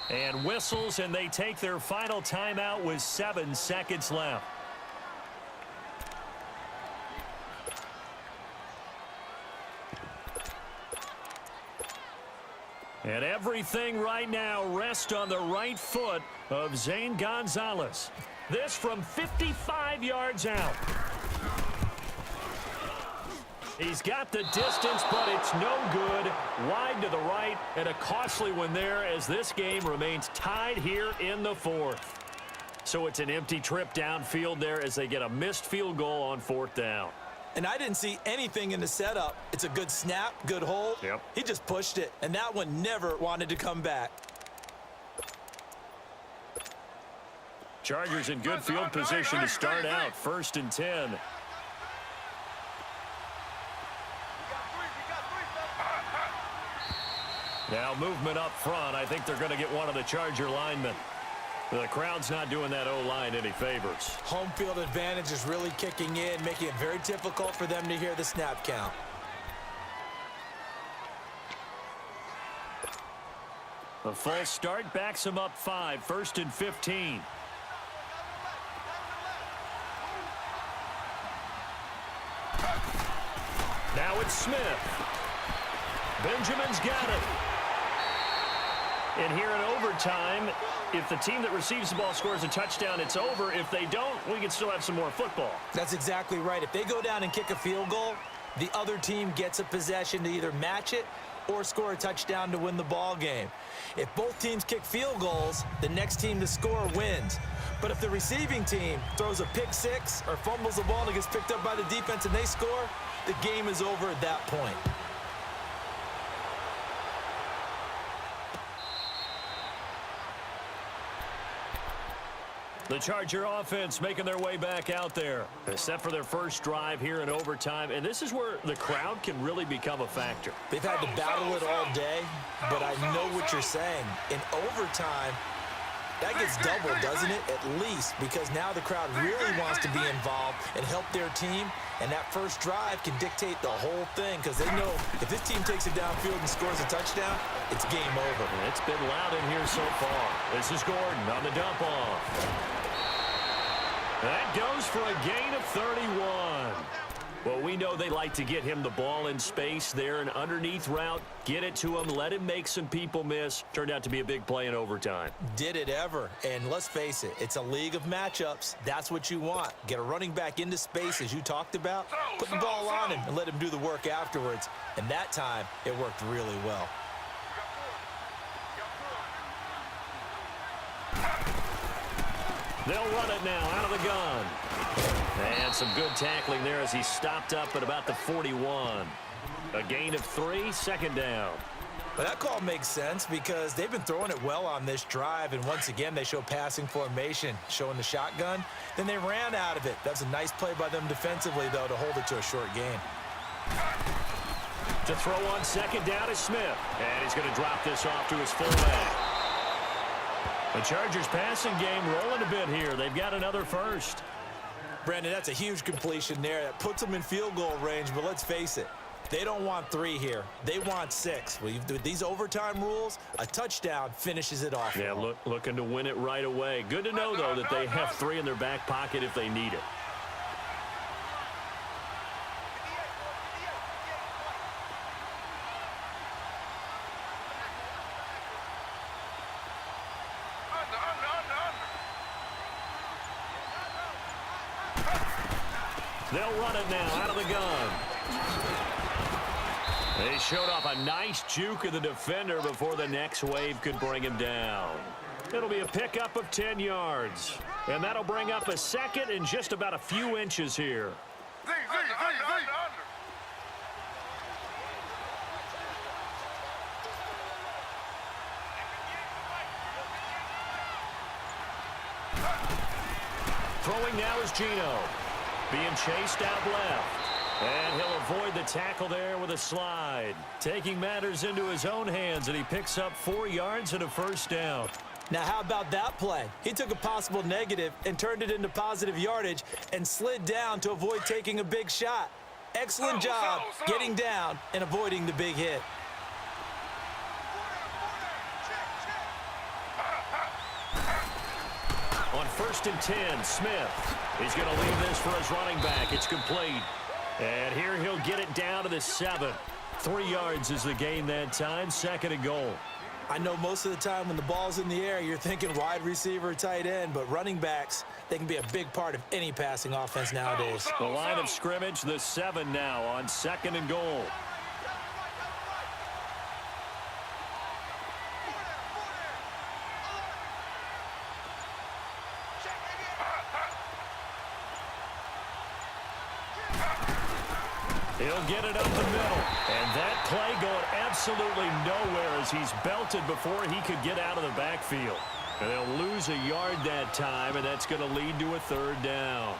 And whistles, and they take their final timeout with 7 seconds left. And everything right now rests on the right foot of Zane Gonzalez. This from 55 yards out. He's got the distance, but it's no good. Wide to the right, and a costly one there as this game remains tied here in the fourth. So it's an empty trip downfield there as they get a missed field goal on 4th down. And I didn't see anything in the setup. It's a good snap, good hold. Yep. He just pushed it, and that one never wanted to come back. Chargers in good field position to start out. 1st and 10. Now movement up front. I think they're going to get one of the Charger linemen. The crowd's not doing that O-line any favors. Home field advantage is really kicking in, making it very difficult for them to hear the snap count. The false start backs him up 5. 1st and 15. Now it's Smith. Benjamin's got it. And here in overtime, if the team that receives the ball scores a touchdown, it's over. If they don't, we can still have some more football. That's exactly right. If they go down and kick a field goal, the other team gets a possession to either match it or score a touchdown to win the ball game. If both teams kick field goals, the next team to score wins. But if the receiving team throws a pick six or fumbles the ball and it gets picked up by the defense and they score, the game is over at that point. The Charger offense making their way back out there. They're set for their first drive here in overtime, and this is where the crowd can really become a factor. They've had to battle it all day, but I know what you're saying. In overtime, that gets doubled, doesn't it? At least, because now the crowd really wants to be involved and help their team, and that first drive can dictate the whole thing because they know if this team takes it downfield and scores a touchdown, it's game over. It's been loud in here so far. This is Gordon on the dump off. That goes for a gain of 31. Well, we know they like to get him the ball in space there, an underneath route, get it to him, let him make some people miss. Turned out to be a big play in overtime. Did it ever. And let's face it, it's a league of matchups. That's what you want. Get a running back into space, as you talked about, put the ball on him and let him do the work afterwards. And that time, it worked really well. They'll run it now out of the gun. And some good tackling there as he stopped up at about the 41. A gain of 3, 2nd down. But that call makes sense because they've been throwing it well on this drive, and once again they show passing formation, showing the shotgun. Then they ran out of it. That was a nice play by them defensively, though, to hold it to a short gain. To throw on 2nd down is Smith. And he's going to drop this off to his fullback. The Chargers passing game rolling a bit here. They've got another first. Brandon, that's a huge completion there. That puts them in field goal range, but let's face it, they don't want 3 here. They want 6. With these overtime rules, a touchdown finishes it off. Yeah, looking to win it right away. Good to know, though, that they have 3 in their back pocket if they need it. They'll run it now out of the gun. They showed off a nice juke of the defender before the next wave could bring him down. It'll be a pickup of 10 yards. And that'll bring up a 2nd and just about a few inches here. Throwing now is Gino. Being chased out left. And he'll avoid the tackle there with a slide. Taking matters into his own hands, and he picks up 4 yards and a 1st down. Now, how about that play? He took a possible negative and turned it into positive yardage and slid down to avoid taking a big shot. Excellent job getting down and avoiding the big hit. first and 10. Smith. He's going to leave this for his running back. It's complete. And here he'll get it down to the 7. 3 yards is the gain that time. 2nd and goal. I know most of the time when the ball's in the air, you're thinking wide receiver, tight end, but running backs, they can be a big part of any passing offense nowadays. The line of scrimmage, the 7 now on 2nd and goal. He'll get it up the middle. And that play going absolutely nowhere as he's belted before he could get out of the backfield. And they'll lose a yard that time, and that's going to lead to a 3rd down.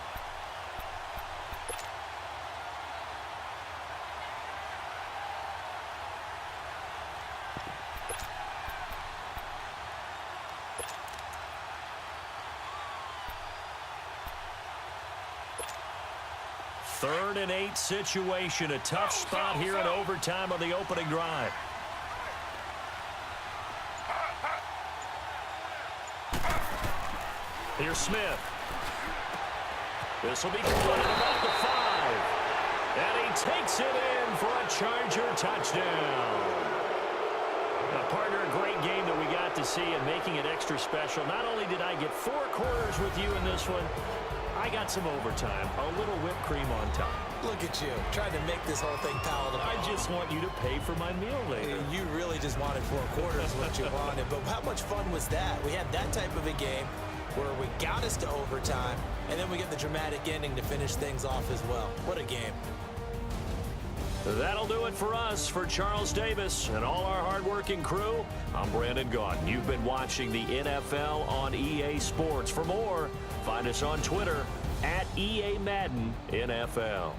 Third and 8 situation. A tough spot here in overtime on the opening drive. Here's Smith. This will be caught at about the 5. And he takes it in for a Charger touchdown. Now, partner, a great game that we got to see and making it extra special. Not only did I get 4 quarters with you in this one, I got some overtime, a little whipped cream on top. Look at you, trying to make this whole thing palatable. I just want you to pay for my meal later. You really just wanted 4 quarters what you wanted, but how much fun was that? We had that type of a game where we got us to overtime, and then we get the dramatic ending to finish things off as well. What a game. That'll do it for us. For Charles Davis and all our hardworking crew, I'm Brandon Gaudin. You've been watching the NFL on EA Sports. For more, find us on Twitter @EA Madden NFL.